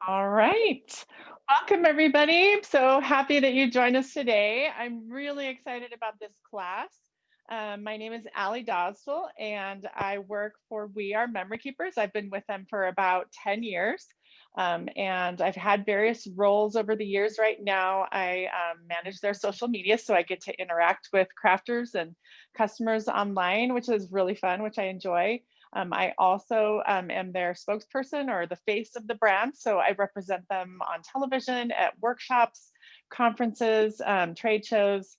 All right. Welcome, everybody. So happy that you joined us today. I'm really excited about this class. My name is Allie Dosdell, and I work for We Are Memory Keepers. I've been with them for about 10 years, and I've had various roles over the years. Right now, I manage their social media, so I get to interact with crafters and customers online, which is really fun, which I enjoy. I also am their spokesperson or the face of the brand. So I represent them on television, at workshops, conferences, trade shows.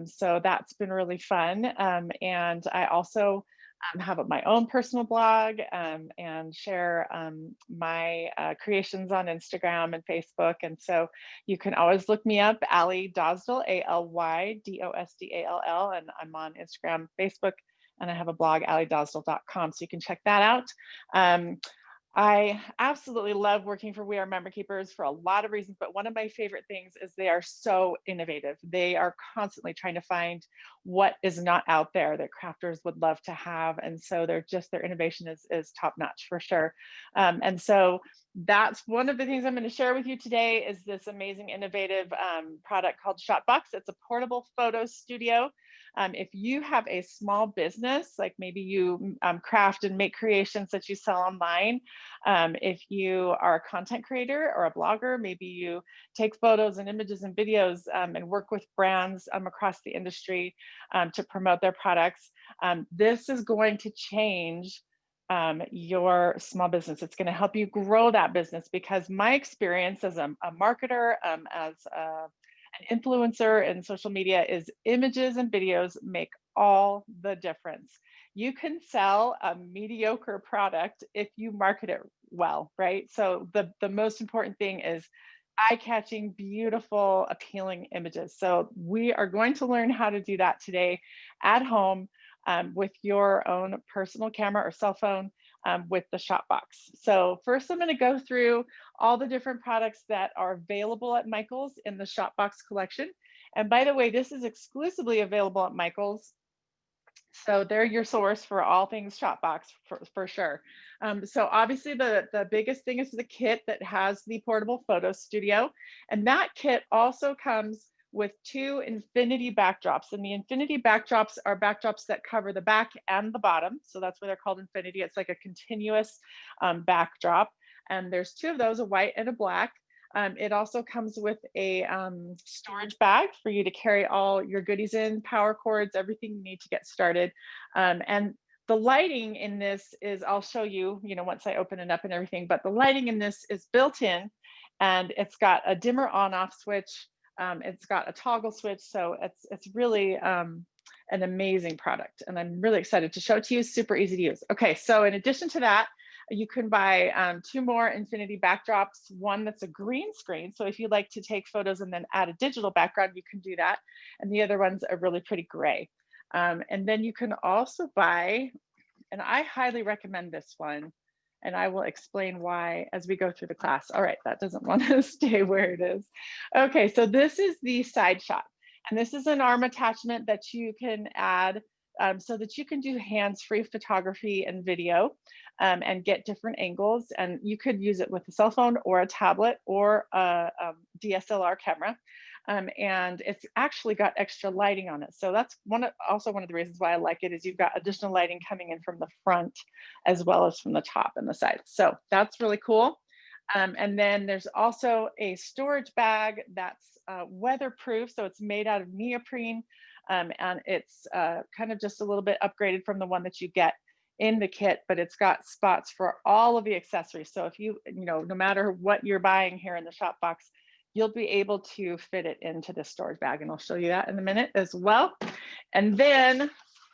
So that's been really fun. And I also have my own personal blog and share my creations on Instagram and Facebook. And so you can always look me up, Allie Dosdell, ALYDOSDALL, and I'm on Instagram, Facebook, and I have a blog, alliedosdell.com, so you can check that out. I absolutely love working for We Are Member Keepers for a lot of reasons, but one of my favorite things is they are so innovative. They are constantly trying to find what is not out there that crafters would love to have. And so their innovation is top notch for sure. And so that's one of the things I'm going to share with you today is this amazing innovative product called ShotBox. It's a portable photo studio. If you have a small business, like maybe you craft and make creations that you sell online, if you are a content creator or a blogger, maybe you take photos and images and videos and work with brands across the industry to promote their products, this is going to change your small business. It's going to help you grow that business because my experience as a marketer, as an influencer in social media is images and videos make all the difference. You can sell a mediocre product if you market it well, right? So the most important thing is eye-catching, beautiful, appealing images. So we are going to learn how to do that today at home with your own personal camera or cell phone with the ShotBox. So first I'm going to go through all the different products that are available at Michael's in the ShotBox collection. And by the way, this is exclusively available at Michael's. So they're your source for all things ShotBox for sure. So obviously the biggest thing is the kit that has the portable photo studio. And that kit also comes with two infinity backdrops. And the infinity backdrops are backdrops that cover the back and the bottom. So that's why they're called infinity. It's like a continuous backdrop. And there's two of those, a white and a black. It also comes with a storage bag for you to carry all your goodies in, power cords, everything you need to get started. And the lighting in this is, I'll show you, once I open it up and everything, but the lighting in this is built in and it's got a dimmer on-off switch. It's got a toggle switch. So it's really an amazing product. And I'm really excited to show it to you. Super easy to use. Okay, so in addition to that, you can buy two more infinity backdrops, one that's a green screen. So if you like to take photos and then add a digital background, you can do that. And the other one's a really pretty gray. And then you can also buy, and I highly recommend this one, and I will explain why as we go through the class. All right, that doesn't want to stay where it is. Okay, so this is the Sideshot. And this is an arm attachment that you can add so that you can do hands-free photography and video and get different angles. And you could use it with a cell phone or a tablet or a DSLR camera. And it's actually got extra lighting on it. So that's also one of the reasons why I like it is you've got additional lighting coming in from the front as well as from the top and the sides. So that's really cool. And then there's also a storage bag that's weatherproof. So it's made out of neoprene and it's kind of just a little bit upgraded from the one that you get in the kit, but it's got spots for all of the accessories. So if no matter what you're buying here in the ShotBox, you'll be able to fit it into the storage bag. And I'll show you that in a minute as well. And then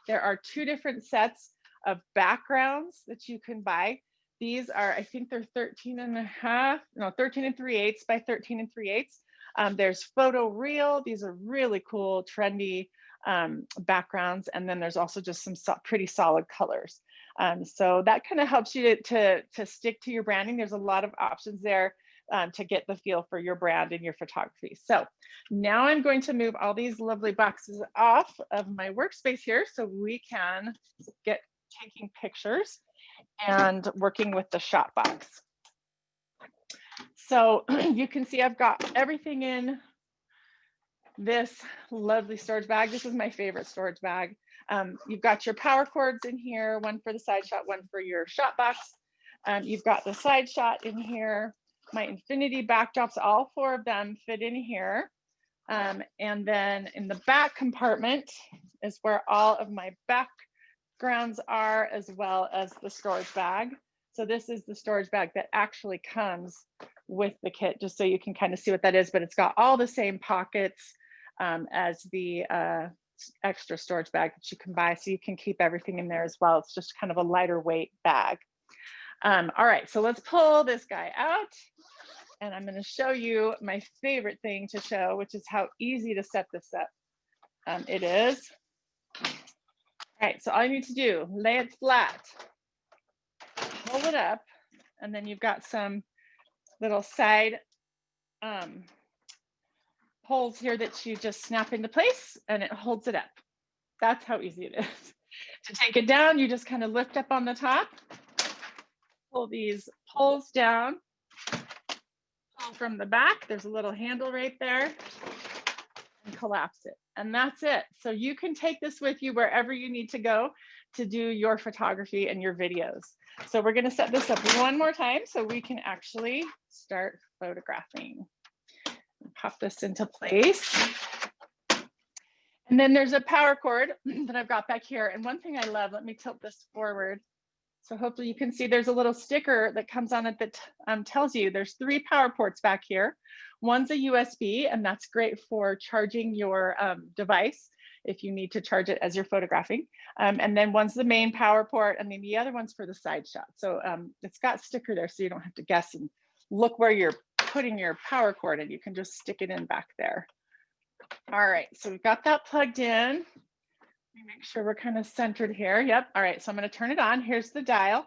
there are two different sets of backgrounds that you can buy. These are, I think they're 13 and 3/8 by 13 3/8. There's photo real. These are really cool, trendy backgrounds. And then there's also just some pretty solid colors. So that kind of helps you to stick to your branding. There's a lot of options there to get the feel for your brand and your photography. So now I'm going to move all these lovely boxes off of my workspace here so we can get taking pictures. and working with the ShotBox. So you can see I've got everything in this lovely storage bag. This is my favorite storage bag. You've got your power cords in here, one for the Sideshot, one for your ShotBox. You've got the Sideshot in here, my infinity backdrops, all 4 of them fit in here. And then in the back compartment is where all of my backgrounds are, as well as the storage bag. So this is the storage bag that actually comes with the kit, just so you can kind of see what that is, but it's got all the same pockets as the extra storage bag that you can buy, so you can keep everything in there as well. It's just kind of a lighter weight bag. All right, so let's pull this guy out, and I'm going to show you my favorite thing to show, which is how easy to set this up it is. All right, so all you need to do, lay it flat, pull it up, and then you've got some little side holes here that you just snap into place, and it holds it up. That's how easy it is. To take it down, you just kind of lift up on the top, pull these poles down, pull from the back. There's a little handle right there, and collapse it. And that's it. So you can take this with you wherever you need to go to do your photography and your videos. So we're going to set this up one more time so we can actually start photographing. Pop this into place. And then there's a power cord that I've got back here. And one thing I love, let me tilt this forward, so hopefully you can see there's a little sticker that comes on it that tells you there's 3 power ports back here. One's a USB, and that's great for charging your device if you need to charge it as you're photographing. And then one's the main power port, and then the other one's for the side shot. So it's got sticker there, so you don't have to guess and look where you're putting your power cord in. You can just stick it in back there. All right, so we've got that plugged in. Let me make sure we're kind of centered here. Yep. All right, so I'm going to turn it on. Here's the dial,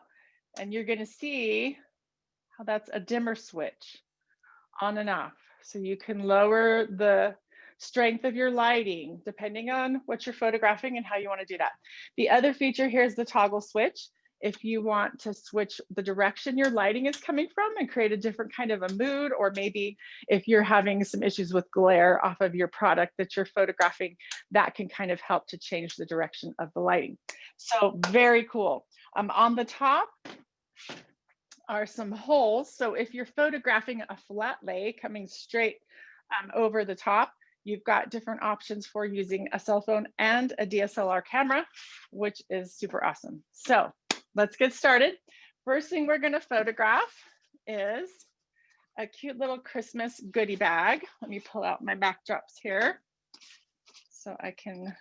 and you're going to see how that's a dimmer switch, on and off. So you can lower the strength of your lighting depending on what you're photographing and how you want to do that. The other feature here is the toggle switch. If you want to switch the direction your lighting is coming from and create a different kind of a mood, or maybe if you're having some issues with glare off of your product that you're photographing, that can kind of help to change the direction of the lighting. So very cool. On the top are some holes. So if you're photographing a flat lay coming straight over the top, you've got different options for using a cell phone and a DSLR camera, which is super awesome. So let's get started. First thing we're going to photograph is a cute little Christmas goodie bag. Let me pull out my backdrops here so I can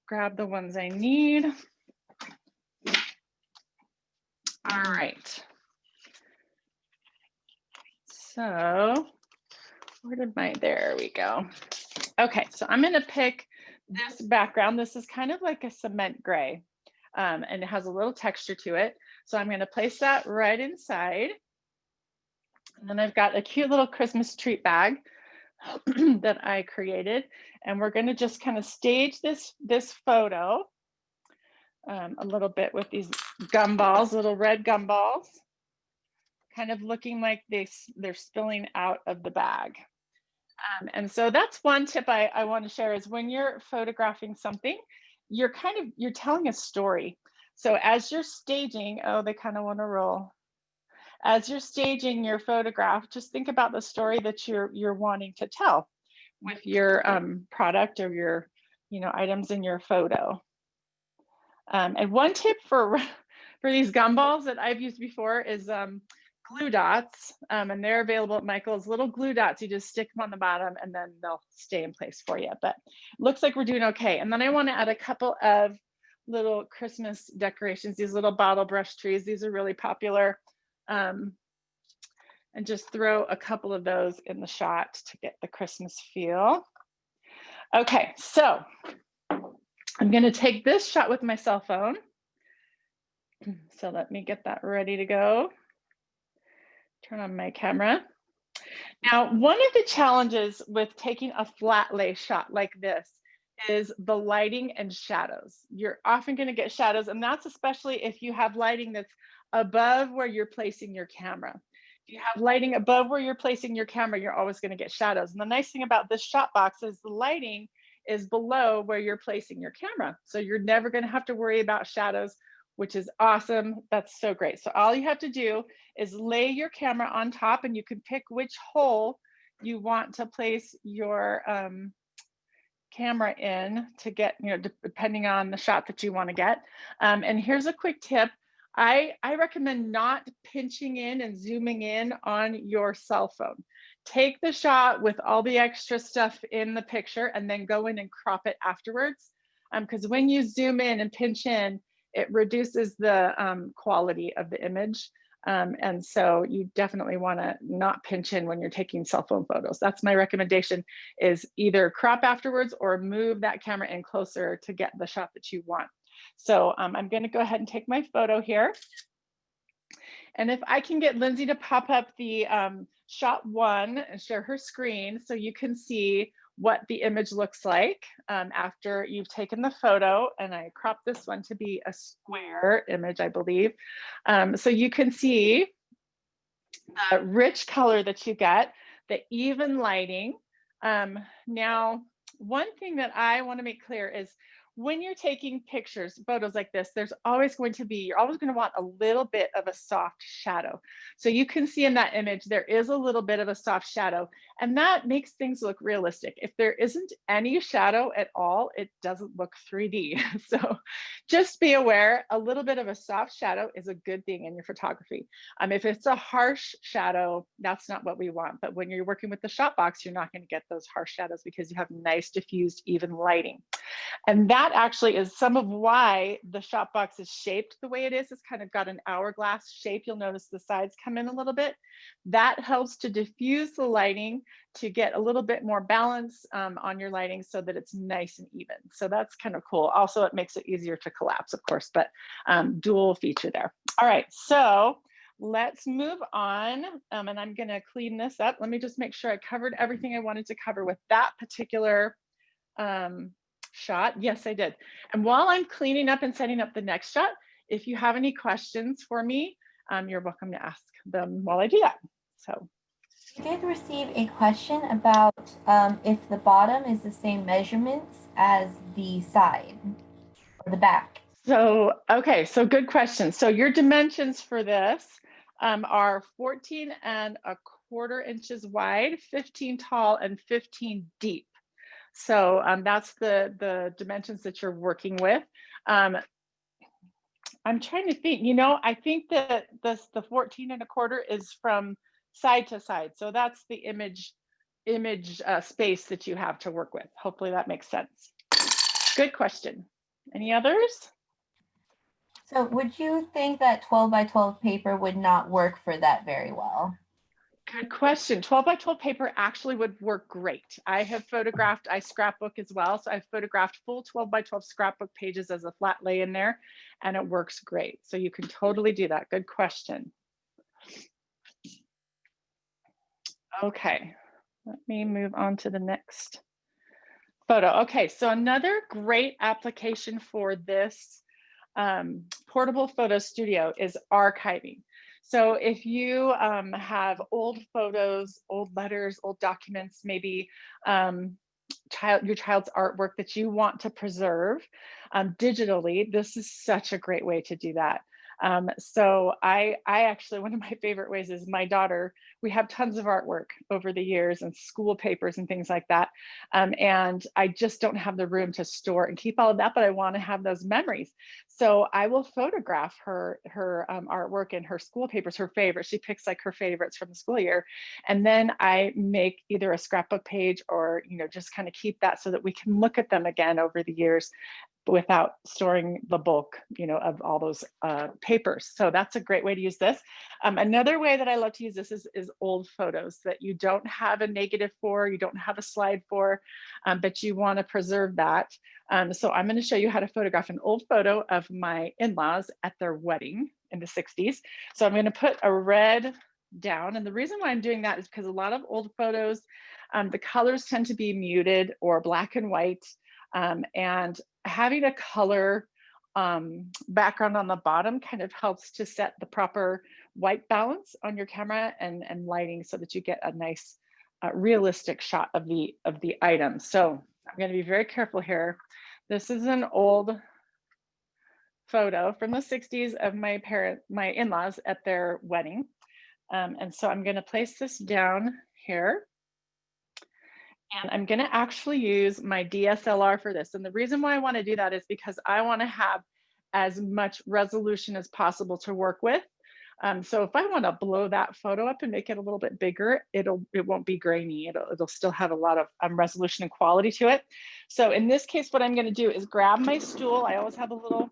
grab the ones I need. All right. So where did my, there we go. Okay, so I'm going to pick this background. This is kind of like a cement gray. And it has a little texture to it. So I'm going to place that right inside. And then I've got a cute little Christmas treat bag that I created. And we're going to just kind of stage this photo a little bit with these gumballs, little red gumballs, kind of looking like they're spilling out of the bag. And so that's one tip I want to share, is when you're photographing something, you're telling a story. So as you're staging, oh, they kind of want to roll. As you're staging your photograph, just think about the story that you're wanting to tell with your product or your items in your photo. And one tip for these gumballs that I've used before is glue dots, and they're available at Michael's. Little glue dots, you just stick them on the bottom and then they'll stay in place for you. But looks like we're doing okay. And then I want to add a couple of little Christmas decorations, these little bottle brush trees. These are really popular. And just throw a couple of those in the shot to get the Christmas feel. Okay, so I'm going to take this shot with my cell phone. So let me get that ready to go. Turn on my camera. Now, one of the challenges with taking a flat lay shot like this is the lighting and shadows. You're often going to get shadows, and that's especially if you have lighting that's above where you're placing your camera. If you have lighting above where you're placing your camera, you're always going to get shadows. And the nice thing about this ShotBox is the lighting is below where you're placing your camera. So you're never going to have to worry about shadows, which is awesome. That's so great. So all you have to do is lay your camera on top, and you can pick which hole you want to place your camera in to get, depending on the shot that you want to get. And here's a quick tip. I recommend not pinching in and zooming in on your cell phone. Take the shot with all the extra stuff in the picture and then go in and crop it afterwards. Because when you zoom in and pinch in, it reduces the quality of the image. And so you definitely want to not pinch in when you're taking cell phone photos. That's my recommendation, is either crop afterwards or move that camera in closer to get the shot that you want. So I'm going to go ahead and take my photo here. And if I can get Lindsay to pop up the shot 1 and share her screen so you can see what the image looks like after you've taken the photo. And I cropped this one to be a square image, I believe. So you can see the rich color that you get, the even lighting. Now, one thing that I want to make clear is when you're taking pictures, photos like this, there's always going to be, you're always going to want a little bit of a soft shadow. So you can see in that image, there is a little bit of a soft shadow, and that makes things look realistic. If there isn't any shadow at all, it doesn't look 3D. So just be aware, a little bit of a soft shadow is a good thing in your photography. If it's a harsh shadow, that's not what we want. But when you're working with the ShotBox, you're not going to get those harsh shadows because you have nice diffused, even lighting. And that actually is some of why the ShotBox is shaped the way it is. It's kind of got an hourglass shape. You'll notice the sides come in a little bit. That helps to diffuse the lighting to get a little bit more balance on your lighting so that it's nice and even. So that's kind of cool. Also, it makes it easier to collapse, of course, but dual feature there. All right, so let's move on. And I'm gonna clean this up. Let me just make sure I covered everything I wanted to cover with that particular shot. Yes, I did. And while I'm cleaning up and setting up the next shot, if you have any questions for me, you're welcome to ask them while I do that. So we did receive a question about if the bottom is the same measurements as the side or the back. So, okay, so good question. So your dimensions for this are 14¼ inches wide, 15 tall, and 15 deep. So that's the dimensions that you're working with. I'm trying to think, I think that the 14¼ is from side to side. So that's the image space that you have to work with. Hopefully that makes sense. Good question. Any others? So would you think that 12 by 12 paper would not work for that very well? Good question. 12 by 12 paper actually would work great. I have photographed, I scrapbook as well. So I've photographed full 12 by 12 scrapbook pages as a flat lay in there, and it works great. So you can totally do that. Good question. Okay, let me move on to the next photo. Okay, so another great application for this portable photo studio is archiving. So if you have old photos, old letters, old documents, maybe your child's artwork that you want to preserve digitally, this is such a great way to do that. So I actually, one of my favorite ways is my daughter, we have tons of artwork over the years and school papers and things like that. And I just don't have the room to store and keep all of that, but I want to have those memories. So I will photograph her artwork and her school papers, her favorites. She picks like her favorites from the school year. And then I make either a scrapbook page or, just kind of keep that so that we can look at them again over the years without storing the bulk, of all those papers. So that's a great way to use this. Another way that I love to use this is old photos that you don't have a negative for, you don't have a slide for, but you want to preserve that. So I'm going to show you how to photograph an old photo of my in-laws at their wedding in the 60s. So I'm going to put a red down. And the reason why I'm doing that is because a lot of old photos, the colors tend to be muted or black and white. And having a color background on the bottom kind of helps to set the proper white balance on your camera and lighting so that you get a nice realistic shot of the item. So I'm going to be very careful here. This is an old photo from the 60s of my in-laws at their wedding. And so I'm going to place this down here. And I'm going to actually use my DSLR for this. And the reason why I want to do that is because I want to have as much resolution as possible to work with. So if I want to blow that photo up and make it a little bit bigger, it won't be grainy. It'll still have a lot of resolution and quality to it. So in this case, what I'm going to do is grab my stool. I always have a little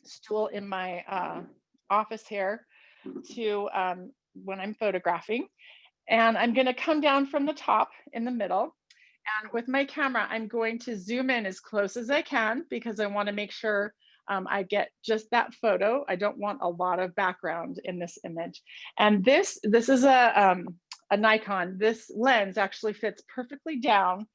stool in my office here to when I'm photographing. And I'm going to come down from the top in the middle. And with my camera, I'm going to zoom in as close as I can because I want to make sure I get just that photo. I don't want a lot of background in this image. And this is a Nikon. This lens actually fits perfectly down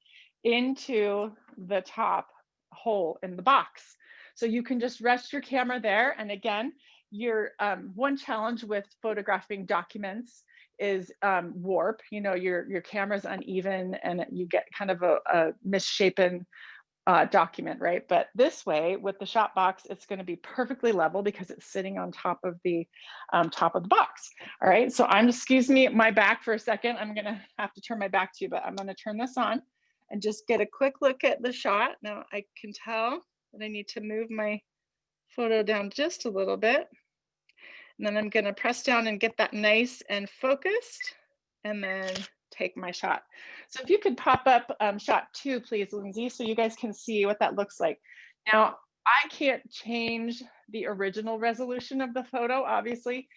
into the top hole in the box. So you can just rest your camera there. And again, your one challenge with photographing documents is warp. You know, your camera's uneven and you get kind of a misshapen document, right? But this way, with the ShotBox, it's going to be perfectly level because it's sitting on top of the box. All right, so excuse me, my back for a second. I'm going to have to turn my back to you, but I'm going to turn this on and just get a quick look at the shot. Now I can tell that I need to move my photo down just a little bit. And then I'm going to press down and get that nice and focused and then take my shot. So if you could pop up shot 2, please, Lindsay, so you guys can see what that looks like. Now, I can't change the original resolution of the photo, obviously.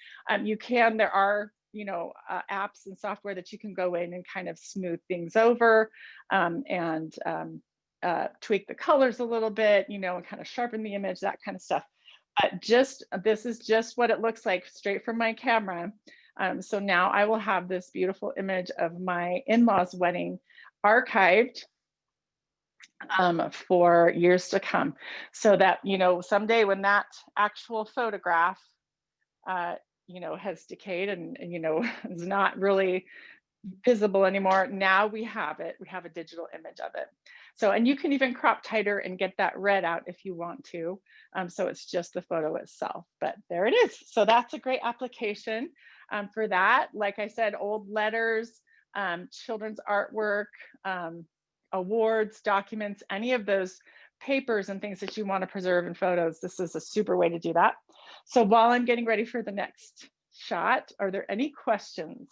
You can, there are, you know, apps and software that you can go in and kind of smooth things over and tweak the colors a little bit, you know, and kind of sharpen the image, that kind of stuff. But this is just what it looks like straight from my camera. So now I will have this beautiful image of my in-laws wedding archived for years to come. So that, you know, someday when that actual photograph, you know, has decayed and, you know, is not really visible anymore. Now we have it. We have a digital image of it. So, and you can even crop tighter and get that red out if you want to. So it's just the photo itself, but there it is. So that's a great application for that. Like I said, old letters, children's artwork, awards, documents, any of those papers and things that you want to preserve in photos. This is a super way to do that. So while I'm getting ready for the next shot, are there any questions?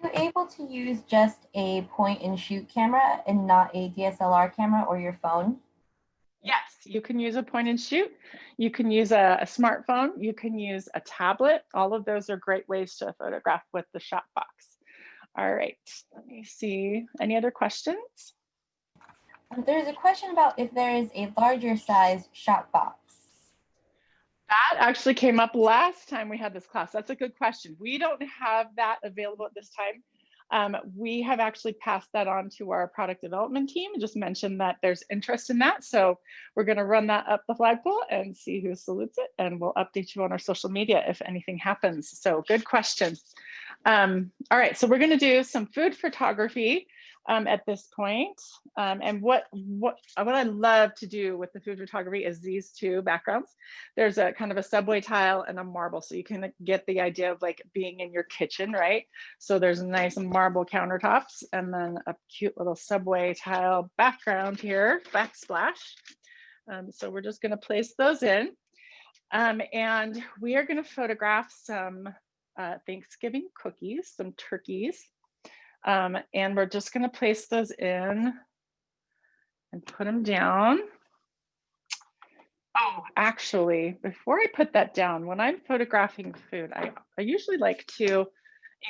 Are you able to use just a point and shoot camera and not a DSLR camera or your phone? Yes, you can use a point and shoot. You can use a smartphone. You can use a tablet. All of those are great ways to photograph with the ShotBox. All right, let me see. Any other questions? There's a question about if there is a larger size ShotBox. That actually came up last time we had this class. That's a good question. We don't have that available at this time. We have actually passed that on to our product development team and just mentioned that there's interest in that. So we're going to run that up the flagpole and see who salutes it. And we'll update you on our social media if anything happens. So good question. All right, so we're going to do some food photography at this point. And what I love to do with the food photography is these two backgrounds. There's a kind of a subway tile and a marble. So you can get the idea of like being in your kitchen, right? So there's nice marble countertops and then a cute little subway tile background here, backsplash. So we're just going to place those in. And we are going to photograph some Thanksgiving cookies, some turkeys. And we're just going to place those in and put them down. Oh, actually, before I put that down, when I'm photographing food, I usually like to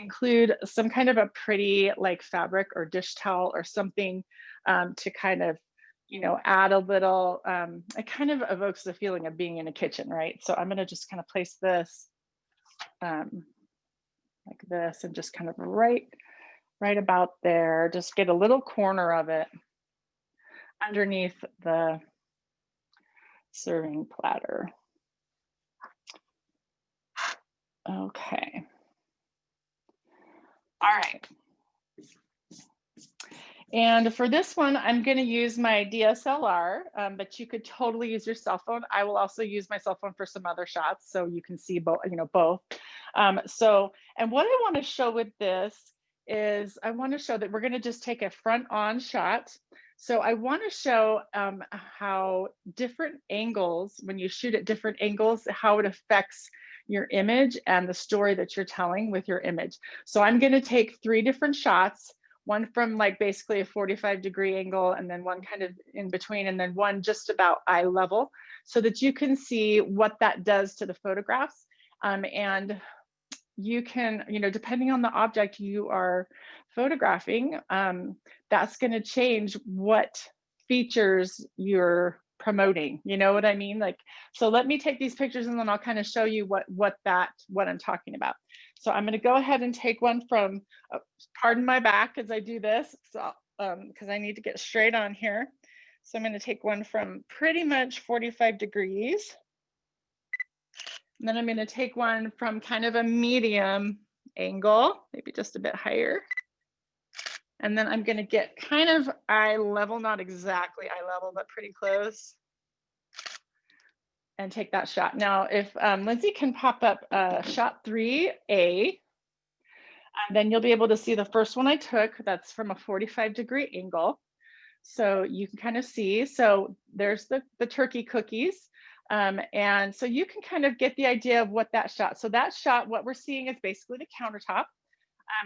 include some kind of a pretty like fabric or dish towel or something to kind of, you know, add a little, it kind of evokes the feeling of being in a kitchen, right? So I'm going to just kind of place this like this and just kind of right about there, just get a little corner of it underneath the serving platter. Okay. All right. And for this one, I'm going to use my DSLR, but you could totally use your cell phone. I will also use my cell phone for some other shots, so you can see both, both. And what I want to show with this is I want to show that we're going to just take a front-on shot. So I want to show how different angles, when you shoot at different angles, how it affects your image and the story that you're telling with your image. So I'm going to take 3 different shots, one from like basically a 45-degree angle, and then one kind of in between, and then one just about eye level, so that you can see what that does to the photographs. And you can, depending on the object you are photographing, that's going to change what features you're promoting. You know what I mean? Like, so let me take these pictures and then I'll kind of show you what I'm talking about. So I'm going to go ahead and take one from, pardon my back as I do this, so because I need to get straight on here. So I'm going to take one from pretty much 45 degrees. And then I'm going to take one from kind of a medium angle, maybe just a bit higher. And then I'm going to get kind of eye level, not exactly eye level, but pretty close, and take that shot. Now, if Lindsay can pop up shot 3A, then you'll be able to see the first one I took. That's from a 45-degree angle. So you can kind of see, so there's the turkey cookies. And so you can kind of get the idea of what that shot. So that shot, what we're seeing is basically the countertop.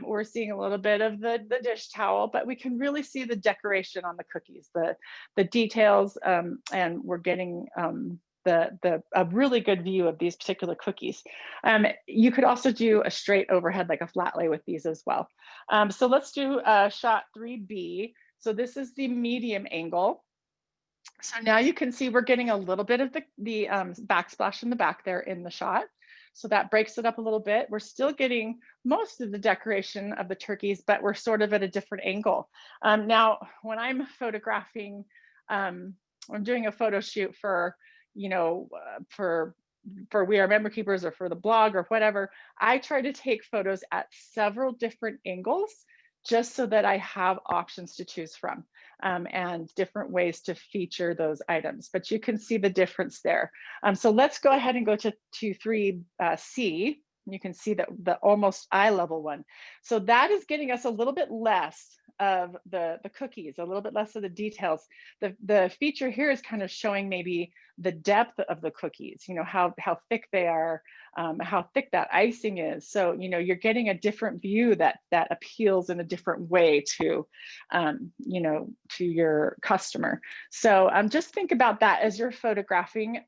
We're seeing a little bit of the dish towel, but we can really see the decoration on the cookies, the details, and we're getting a really good view of these particular cookies. You could also do a straight overhead, like a flat lay with these as well. So let's do shot 3B. So this is the medium angle. So now you can see we're getting a little bit of the backsplash in the back there in the shot. So that breaks it up a little bit. We're still getting most of the decoration of the turkeys, but we're sort of at a different angle. Now, when I'm photographing, I'm doing a photo shoot for, for We Are Member Keepers or for the blog or whatever, I try to take photos at several different angles, just so that I have options to choose from, and different ways to feature those items. But you can see the difference there. So let's go ahead and go to 3C. You can see the almost eye level one. So that is getting us a little bit less of the cookies, a little bit less of the details. The feature here is kind of showing maybe the depth of the cookies, how thick they are, how thick that icing is. So, you're getting a different view that appeals in a different way to, to your customer. So just think about that as you're photographing,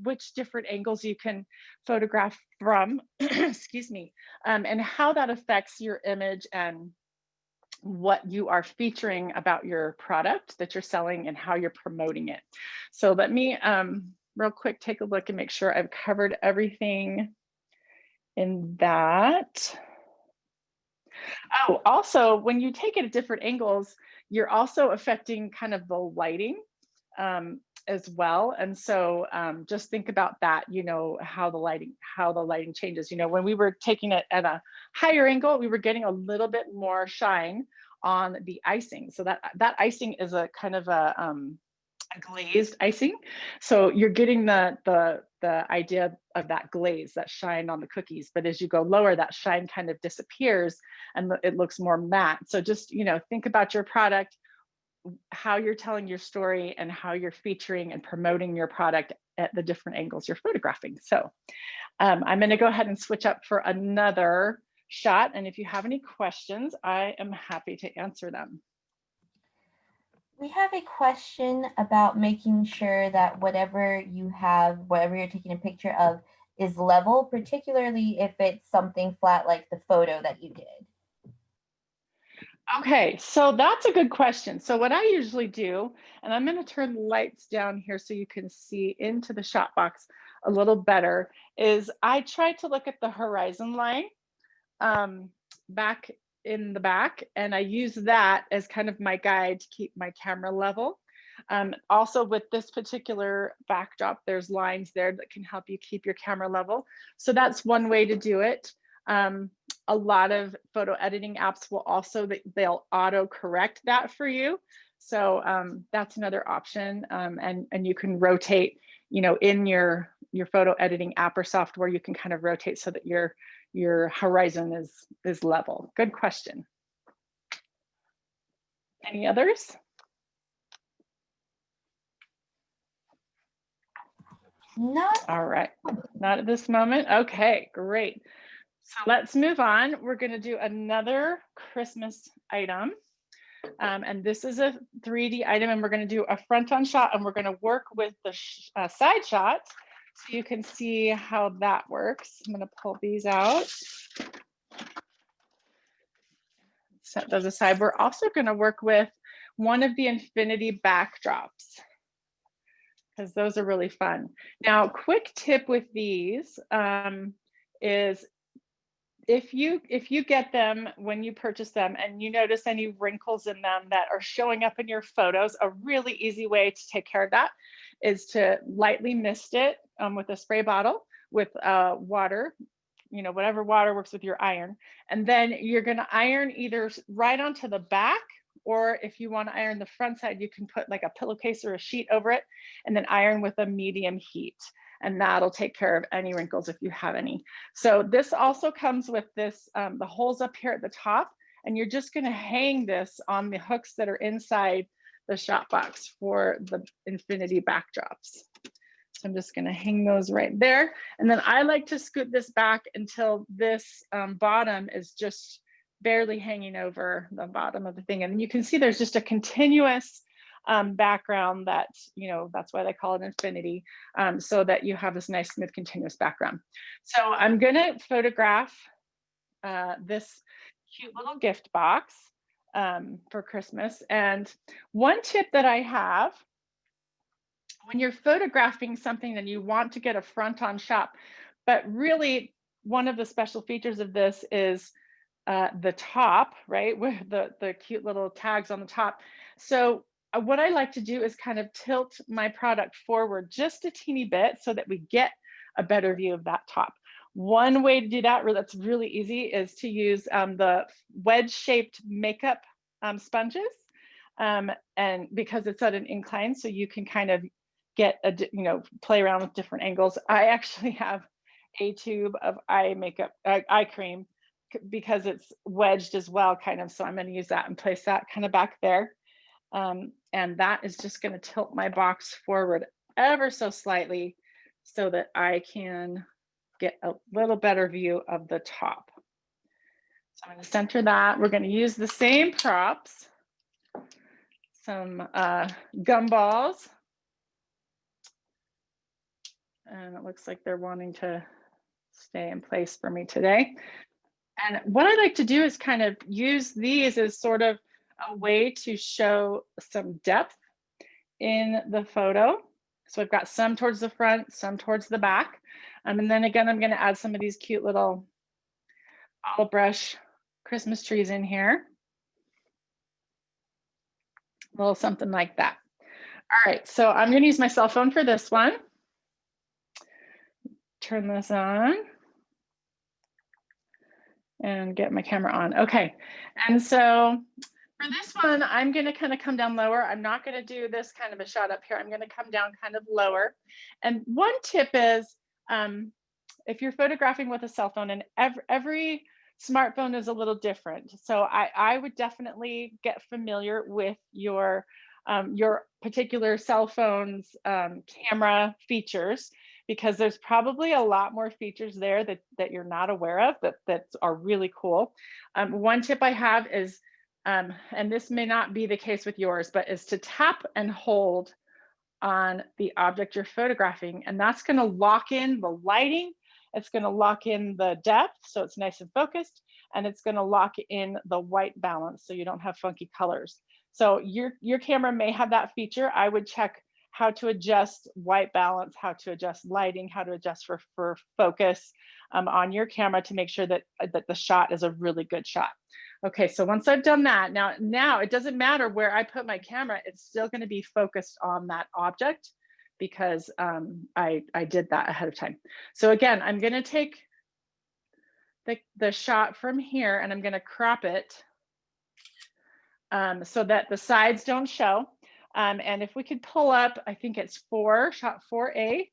which different angles you can photograph from, excuse me, and how that affects your image and what you are featuring about your product that you're selling and how you're promoting it. So let me real quick take a look and make sure I've covered everything in that. Oh, also, when you take it at different angles, you're also affecting kind of the lighting as well. And so just think about that, how the lighting changes. When we were taking it at a higher angle, we were getting a little bit more shine on the icing. So that icing is a kind of a glazed icing. So you're getting the idea of that glaze, that shine on the cookies. But as you go lower, that shine kind of disappears and it looks more matte. So just, think about your product, how you're telling your story, and how you're featuring and promoting your product at the different angles you're photographing. So I'm going to go ahead and switch up for another shot. And if you have any questions, I am happy to answer them. We have a question about making sure that whatever you're taking a picture of is level, particularly if it's something flat like the photo that you did. Okay, so that's a good question. So what I usually do, and I'm going to turn the lights down here so you can see into the ShotBox a little better, is I try to look at the horizon line back in the back, and I use that as kind of my guide to keep my camera level. Also with this particular backdrop, there's lines there that can help you keep your camera level. So that's one way to do it. A lot of photo editing apps will also, they'll auto correct that for you. So that's another option. And you can rotate, you know, in your photo editing app or software, you can kind of rotate so that your horizon is level. Good question. Any others? Not. All right, not at this moment. Okay, great. So let's move on. We're going to do another Christmas item. And this is a 3D item, and we're going to do a front-on shot, and we're going to work with the side shots so you can see how that works. I'm going to pull these out. Set those aside. We're also going to work with one of the infinity backdrops, because those are really fun. Now, quick tip with these is if you get them when you purchase them and you notice any wrinkles in them that are showing up in your photos, a really easy way to take care of that is to lightly mist it with a spray bottle with water, you know, whatever water works with your iron. And then you're going to iron either right onto the back, or if you want to iron the front side, you can put like a pillowcase or a sheet over it and then iron with a medium heat. And that'll take care of any wrinkles if you have any. So this also comes with this, the holes up here at the top, and you're just going to hang this on the hooks that are inside the ShotBox for the infinity backdrops. So I'm just going to hang those right there. And then I like to scoot this back until this bottom is just barely hanging over the bottom of the thing. And you can see there's just a continuous background that, you know, that's why they call it infinity, so that you have this nice, smooth, continuous background. So I'm going to photograph this cute little gift box for Christmas. And one tip that I have, when you're photographing something and you want to get a front-on shot, but really one of the special features of this is the top, right, with the cute little tags on the top. So what I like to do is kind of tilt my product forward just a teeny bit so that we get a better view of that top. One way to do that that's really easy is to use the wedge-shaped makeup sponges, and because it's at an incline, so you can kind of get a, you know, play around with different angles. I actually have a tube of eye cream because it's wedged as well, kind of. So I'm going to use that and place that kind of back there. And that is just going to tilt my box forward ever so slightly so that I can get a little better view of the top. So I'm going to center that. We're going to use the same props, some gumballs. And it looks like they're wanting to stay in place for me today. And what I like to do is kind of use these as sort of a way to show some depth in the photo. So I've got some towards the front, some towards the back. And then again, I'm going to add some of these cute little olive brush Christmas trees in here. A little something like that. All right, so I'm going to use my cell phone for this one. Turn this on and get my camera on. Okay, and so for this one, I'm going to kind of come down lower. I'm not going to do this kind of a shot up here. I'm going to come down kind of lower. And one tip is if you're photographing with a cell phone, and every smartphone is a little different. So I would definitely get familiar with your particular cell phone's camera features, because there's probably a lot more features there that you're not aware of that are really cool. One tip I have is, and this may not be the case with yours, but is to tap and hold on the object you're photographing. And that's going to lock in the lighting. It's going to lock in the depth, so it's nice and focused. And it's going to lock in the white balance, so you don't have funky colors. So your camera may have that feature. I would check how to adjust white balance, how to adjust lighting, how to adjust for focus on your camera to make sure that the shot is a really good shot. Okay, so once I've done that, now it doesn't matter where I put my camera, it's still going to be focused on that object because I did that ahead of time. So again, I'm going to take the shot from here and I'm going to crop it so that the sides don't show. And if we could pull up, I think it's shot 4A,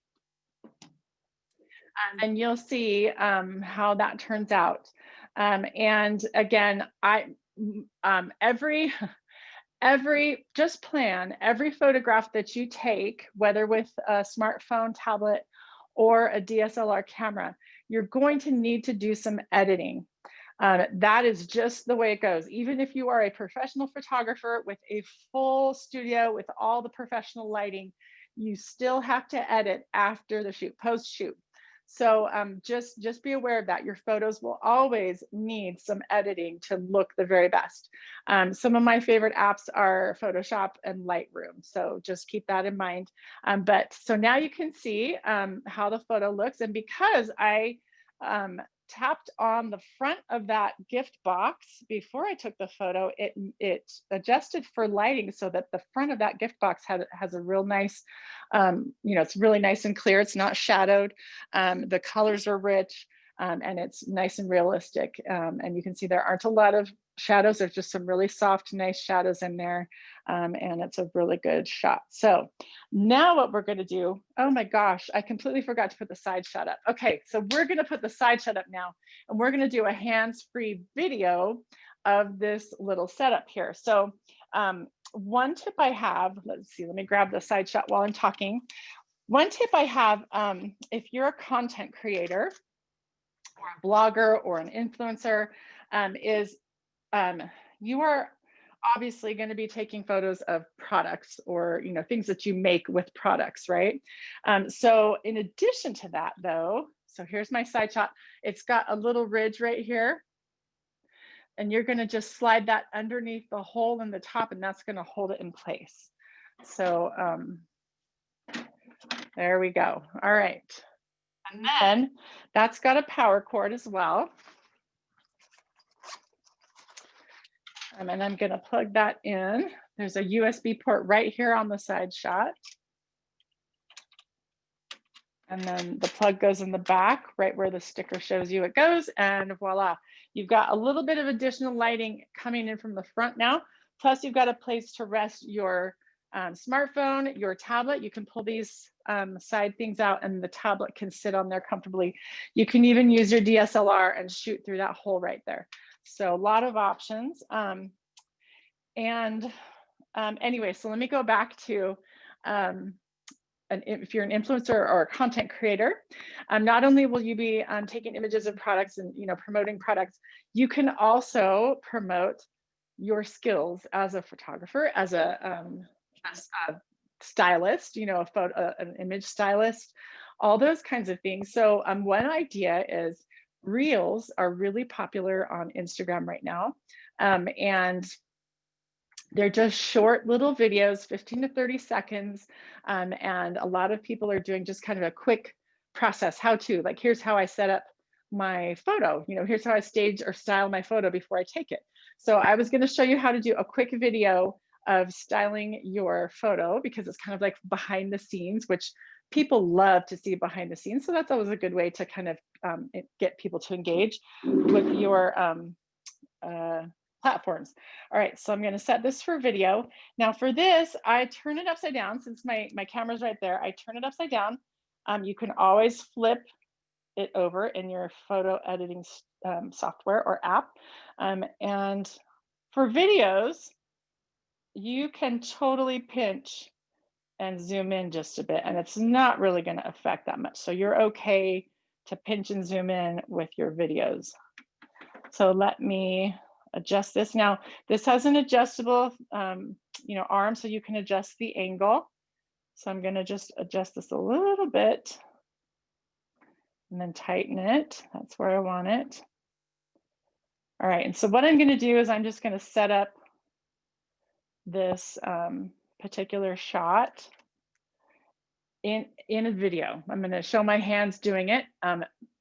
and you'll see how that turns out. And again, just plan every photograph that you take, whether with a smartphone, tablet, or a DSLR camera, you're going to need to do some editing. That is just the way it goes. Even if you are a professional photographer with a full studio with all the professional lighting, you still have to edit after the shoot, post-shoot. So just be aware of that. Your photos will always need some editing to look the very best. Some of my favorite apps are Photoshop and Lightroom. So just keep that in mind. But so now you can see how the photo looks. And because I tapped on the front of that gift box before I took the photo, it adjusted for lighting so that the front of that gift box has a real nice, it's really nice and clear. It's not shadowed. The colors are rich, and it's nice and realistic. And you can see there aren't a lot of shadows. There's just some really soft, nice shadows in there. And it's a really good shot. So now what we're going to do, oh my gosh, I completely forgot to put the side shot up. Okay, so we're going to put the side shot up now, and we're going to do a hands-free video of this little setup here. So one tip I have, let's see, let me grab the side shot while I'm talking. One tip I have, if you're a content creator or a blogger or an influencer, is you are obviously going to be taking photos of products or things that you make with products, right? So in addition to that though, so here's my side shot. It's got a little ridge right here, and you're going to just slide that underneath the hole in the top, and that's going to hold it in place. So there we go. All right. And then that's got a power cord as well. And I'm going to plug that in. There's a USB port right here on the side shot. And then the plug goes in the back, right where the sticker shows you it goes, and voila. You've got a little bit of additional lighting coming in from the front now. Plus you've got a place to rest your smartphone, your tablet. You can pull these side things out and the tablet can sit on there comfortably. You can even use your DSLR and shoot through that hole right there. So a lot of options. Anyway, so let me go back to if you're an influencer or a content creator, not only will you be taking images of products and promoting products, you can also promote your skills as a photographer, as a stylist, an image stylist, all those kinds of things. So one idea is Reels are really popular on Instagram right now, and they're just short little videos, 15 to 30 seconds. And a lot of people are doing just kind of a quick process, how to, like, here's how I set up my photo. Here's how I stage or style my photo before I take it. So I was going to show you how to do a quick video of styling your photo, because it's kind of like behind the scenes, which people love to see behind the scenes. So that's always a good way to kind of get people to engage with your platforms. All right, so I'm going to set this for video. Now for this, I turn it upside down. Since my camera's right there, I turn it upside down. You can always flip it over in your photo editing software or app. And for videos, you can totally pinch and zoom in just a bit, and it's not really going to affect that much. So you're okay to pinch and zoom in with your videos. So let me adjust this. Now, this has an adjustable, arm, so you can adjust the angle. So I'm going to just adjust this a little bit and then tighten it. That's where I want it. All right, and so what I'm going to do is I'm just going to set up this particular shot in a video. I'm going to show my hands doing it.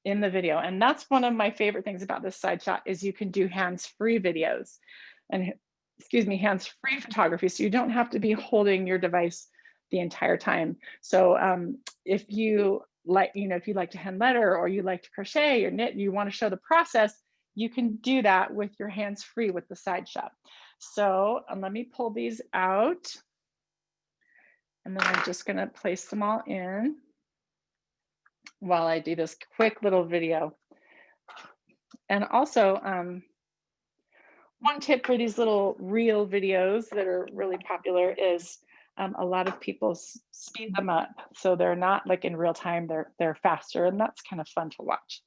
in the video. And that's one of my favorite things about this side shot is you can do hands-free videos and excuse me, hands-free photography. So you don't have to be holding your device the entire time. So if you like, if you like to hand letter or you like to crochet or knit, you want to show the process, you can do that with your hands free with the side shot. So let me pull these out. And then I'm just going to place them all in while I do this quick little video. And also, one tip for these little reel videos that are really popular is a lot of people speed them up. So they're not like in real time, they're faster, and that's kind of fun to watch.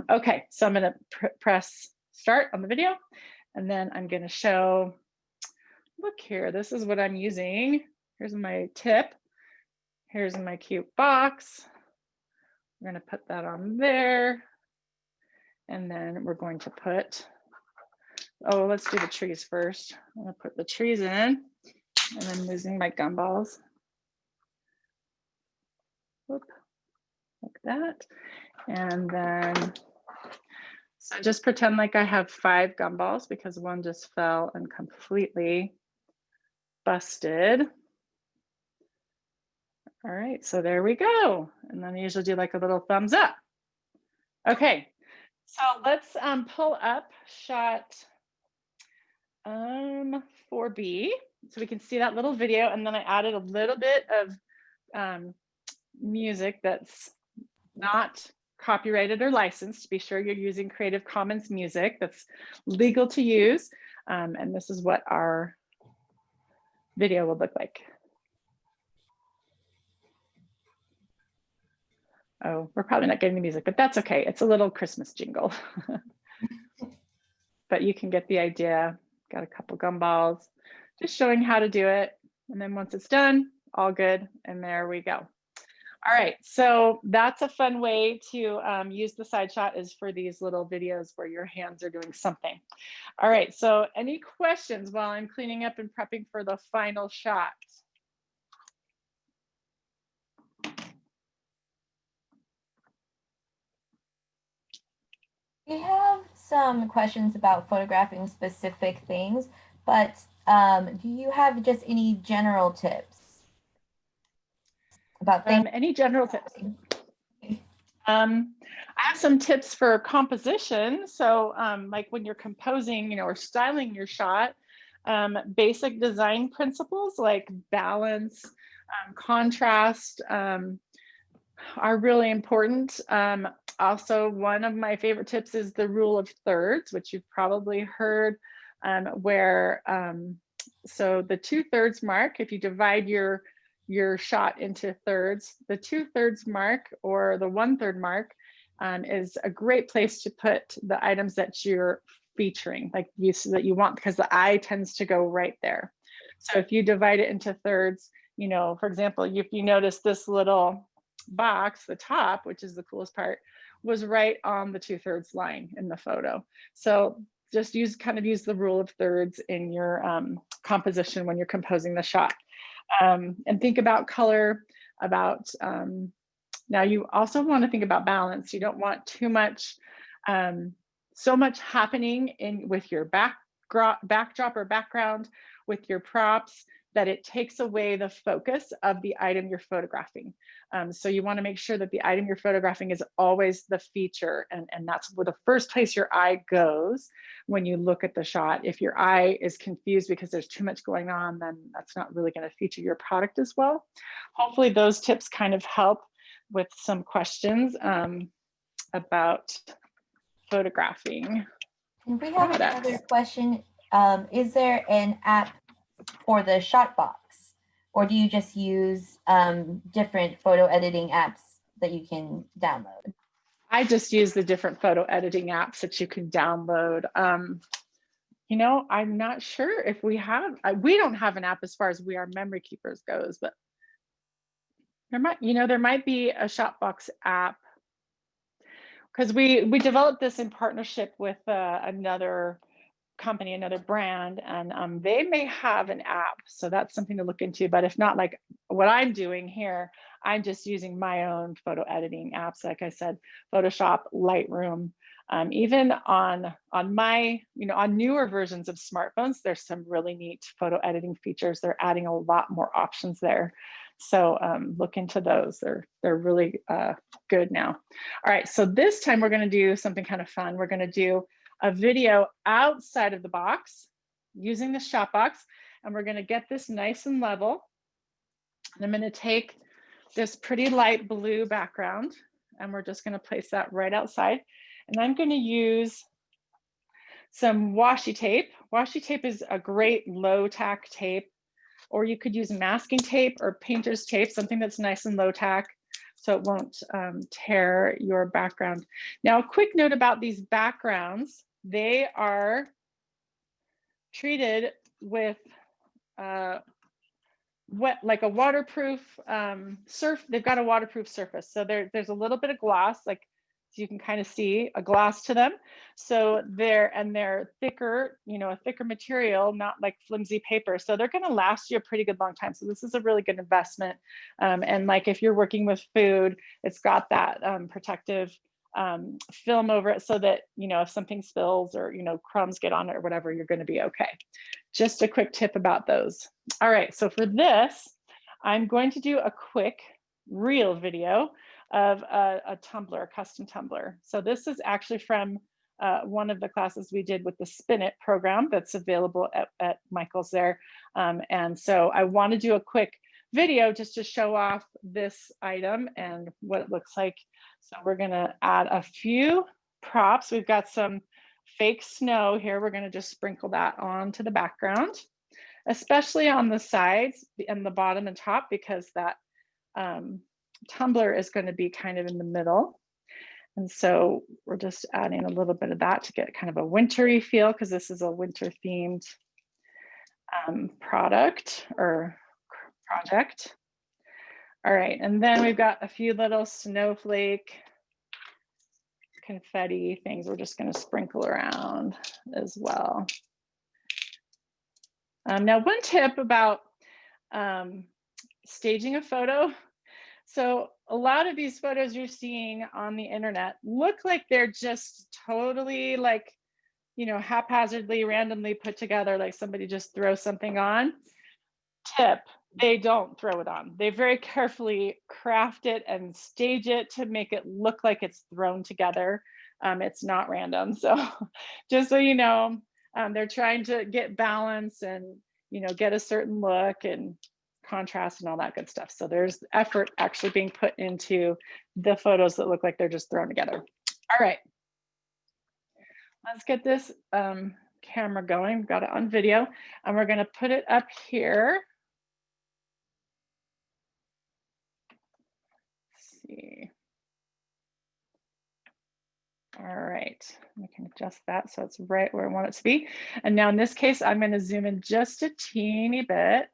Okay, so I'm gonna press start on the video, and then I'm gonna show, look here, this is what I'm using. Here's my tip. Here's my cute box. We're gonna put that on there. And then we're going to put, oh, let's do the trees first. I'm gonna put the trees in, and then using my gumballs. Whoop, like that. And then, so just pretend like I have 5 gumballs because one just fell and completely busted. All right, so there we go. And then I usually do like a little thumbs up. Okay, so let's pull up shot 4B so we can see that little video. And then I added a little bit of music that's not copyrighted or licensed. Be sure you're using Creative Commons music that's legal to use. And this is what our video will look like. Oh, we're probably not getting the music, but that's okay. It's a little Christmas jingle. But you can get the idea. Got a couple gumballs, just showing how to do it. And then once it's done, all good. And there we go. All right, so that's a fun way to use the side shot, is for these little videos where your hands are doing something. All right, so any questions while I'm cleaning up and prepping for the final shot? We have some questions about photographing specific things, but do you have just any general tips about things? Any general tips? I have some tips for composition. So like when you're composing, or styling your shot, basic design principles like balance, contrast are really important. Also, one of my favorite tips is the rule of thirds, which you've probably heard, where so the 2/3 mark, if you divide your shot into thirds, the 2/3 mark or the 1/3 mark is a great place to put the items that you're featuring, like that you want, because the eye tends to go right there. So if you divide it into thirds, for example, if you notice this little box, the top, which is the coolest part, was right on the 2/3 line in the photo. So just use the rule of thirds in your composition when you're composing the shot. And think about color, now you also want to think about balance. You don't want too much, so much happening with your backdrop or background, with your props, that it takes away the focus of the item you're photographing. So you want to make sure that the item you're photographing is always the feature, and that's where the first place your eye goes when you look at the shot. If your eye is confused because there's too much going on, then that's not really going to feature your product as well. Hopefully those tips kind of help with some questions about photographing. And we have another question. Is there an app for the ShotBox, or do you just use different photo editing apps that you can download? I just use the different photo editing apps that you can download. I'm not sure if we don't have an app as far as We Are Memory Keepers goes, but there might be a ShotBox app, because we developed this in partnership with another company, another brand, and they may have an app. So that's something to look into. But if not, like what I'm doing here, I'm just using my own photo editing apps. Like I said, Photoshop, Lightroom. Even on my, on newer versions of smartphones, there's some really neat photo editing features. They're adding a lot more options there. So look into those. They're really good now. All right, so this time we're going to do something kind of fun. We're going to do a video outside of the box using the ShotBox, and we're going to get this nice and level. And I'm going to take this pretty light blue background, and we're just going to place that right outside. And I'm going to use some washi tape. Washi tape is a great low tack tape, or you could use masking tape or painter's tape, something that's nice and low tack, so it won't tear your background. Now, a quick note about these backgrounds. They are treated with like a waterproof they've got a waterproof surface. So there's a little bit of gloss, like so you can kind of see a gloss to them. So they're thicker, a thicker material, not like flimsy paper. So they're going to last you a pretty good long time. So this is a really good investment. And like if you're working with food, it's got that protective film over it so that, if something spills or, crumbs get on it or whatever, you're going to be okay. Just a quick tip about those. All right, so for this, I'm going to do a quick reel video of a tumbler, a custom tumbler. So this is actually from one of the classes we did with the Spin It program that's available at Michael's there. And so I want to do a quick video just to show off this item and what it looks like. So we're going to add a few props. We've got some fake snow here. We're going to just sprinkle that onto the background, especially on the sides and the bottom and top, because that tumbler is going to be kind of in the middle. And so we're just adding a little bit of that to get kind of a wintry feel, because this is a winter themed product or project. All right, and then we've got a few little snowflake confetti things we're just going to sprinkle around as well. Now, one tip about staging a photo. So a lot of these photos you're seeing on the internet look like they're just totally like, haphazardly, randomly put together, like somebody just throws something on. Tip, they don't throw it on. They very carefully craft it and stage it to make it look like it's thrown together. It's not random. So just so you know, they're trying to get balance and, get a certain look and contrast and all that good stuff. So there's effort actually being put into the photos that look like they're just thrown together. All right, let's get this camera going. We've got it on video, and we're going to put it up here. Let's see. All right, we can adjust that so it's right where I want it to be. And now in this case, I'm going to zoom in just a teeny bit.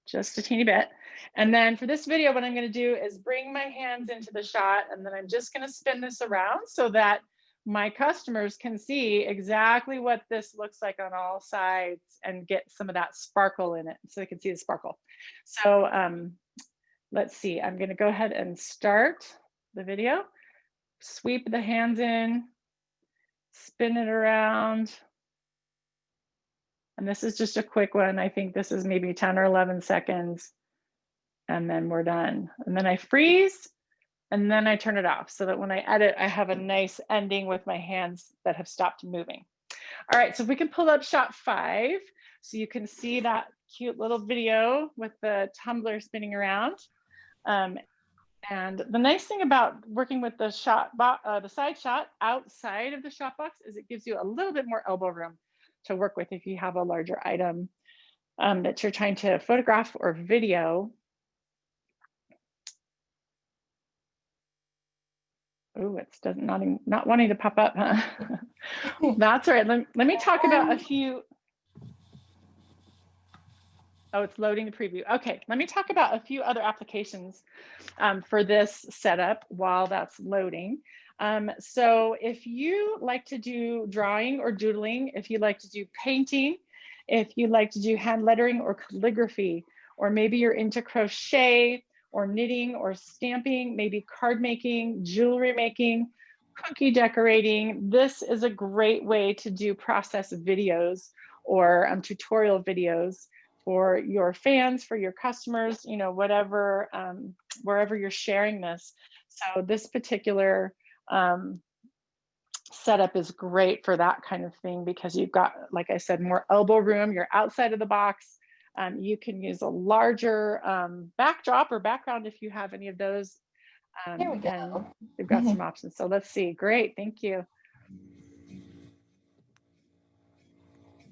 Just a teeny bit. And then for this video, what I'm going to do is bring my hands into the shot, and then I'm just going to spin this around so that my customers can see exactly what this looks like on all sides and get some of that sparkle in it so they can see the sparkle. So let's see, I'm going to go ahead and start the video. Sweep the hands in, spin it around. And this is just a quick one. I think this is maybe 10 or 11 seconds. And then we're done. And then I freeze, and then I turn it off so that when I edit, I have a nice ending with my hands that have stopped moving. All right, so if we can pull up shot 5, so you can see that cute little video with the tumbler spinning around. And the nice thing about working with the side shot outside of the ShotBox is it gives you a little bit more elbow room to work with if you have a larger item that you're trying to photograph or video. Oh, it's not wanting to pop up, huh? That's all right. Let me talk about a few. Oh, it's loading the preview. Okay, let me talk about a few other applications for this setup while that's loading. So if you like to do drawing or doodling, if you like to do painting, if you like to do hand lettering or calligraphy, or maybe you're into crochet or knitting or stamping, maybe card making, jewelry making, cookie decorating, this is a great way to do process videos or tutorial videos for your fans, for your customers, you know, whatever, wherever you're sharing this. So this particular setup is great for that kind of thing because you've got, like I said, more elbow room, you're outside of the box. You can use a larger backdrop or background if you have any of those. Here we And go. we've got some options. So let's see. Great, thank you.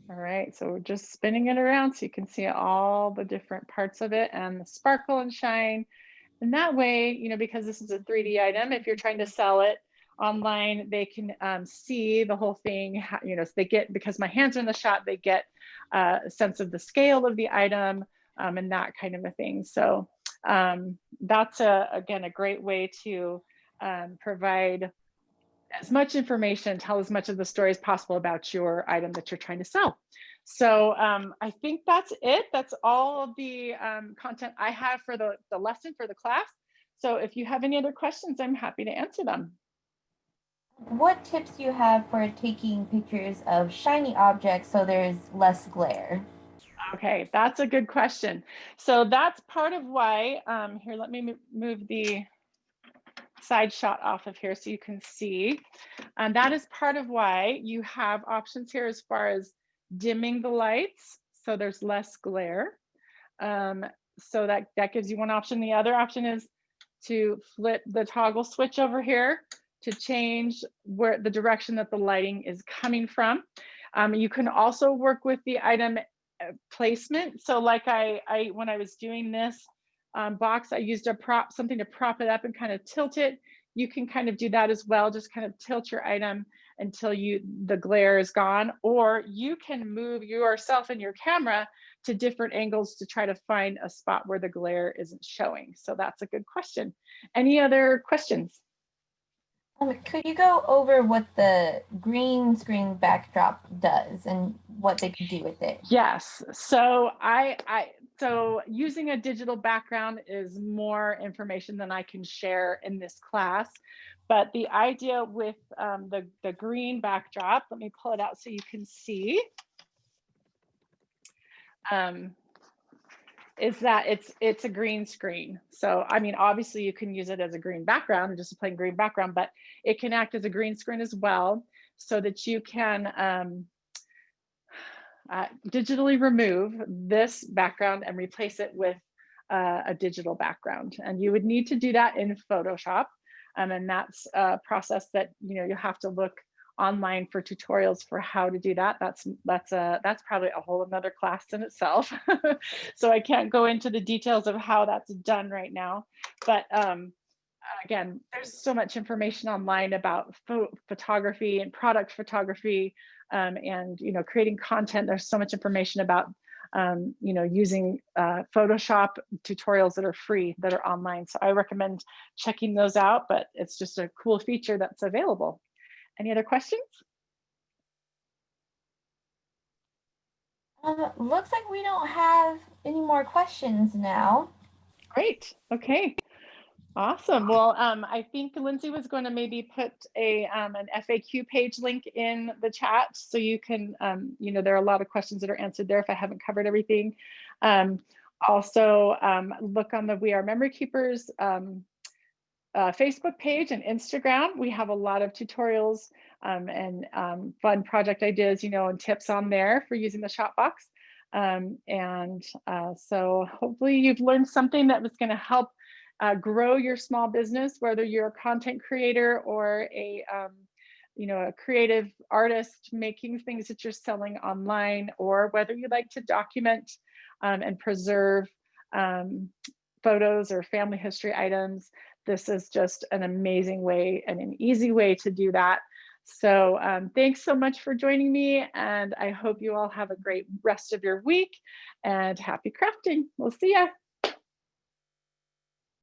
All right, so we're just spinning it around so you can see all the different parts of it and the sparkle and shine. And that way, you know, because this is a 3D item, if you're trying to sell it online, they can see the whole thing, you know, so they get, because my hands are in the shot, they get a sense of the scale of the item and that kind of a thing. So that's, again, a great way to provide as much information, tell as much of the story as possible about your item that you're trying to sell. So I think that's it. That's all of the content I have for the lesson for the class. So if you have any other questions, I'm happy to answer them. What tips do you have for taking pictures of shiny objects so there's less glare? Okay, that's a good question. So that's part of why, here, let me move the side shot off of here so you can see. And that is part of why you have options here as far as dimming the lights so there's less glare. So that gives you one option. The other option is to flip the toggle switch over here to change where the direction that the lighting is coming from. You can also work with the item placement. So like when I was doing this box, I used something to prop it up and kind of tilt it. You can kind of do that as well. Just kind of tilt your item until the glare is gone, or you can move yourself and your camera to different angles to try to find a spot where the glare isn't showing. So that's a good question. Any other questions? Could you go over what the green screen backdrop does and what they can do with it? Yes. So so using a digital background is more information than I can share in this class. But the idea with the green backdrop, let me pull it out so you can see, is that it's a green screen. So I mean, obviously you can use it as a green background, just a plain green background, but it can act as a green screen as well, so that you can digitally remove this background and replace it with a digital background. And you would need to do that in Photoshop. And that's a process that, you know, you have to look online for tutorials for how to do that. That's probably a whole another class in itself. So I can't go into the details of how that's done right now. But again, there's so much information online about photography and product photography, and, you know, creating content. There's so much information about you know, using Photoshop tutorials that are free, that are online. So I recommend checking those out, but it's just a cool feature that's available. Any other questions? Looks like we don't have any more questions now. Great. Okay. Awesome. Well, I think Lindsay was going to maybe put an FAQ page link in the chat, so you can, you know, there are a lot of questions that are answered there if I haven't covered everything. Also, look on the We Are Memory Keepers Facebook page and Instagram. We have a lot of tutorials and fun project ideas, you know, and tips on there for using the ShotBox. So hopefully you've learned something that was going to help grow your small business, whether you're a content creator or a you know, a creative artist making things that you're selling online, or whether you like to document and preserve photos or family history items. This is just an amazing way and an easy way to do that. So thanks so much for joining me, and I hope you all have a great rest of your week and happy crafting. We'll see ya.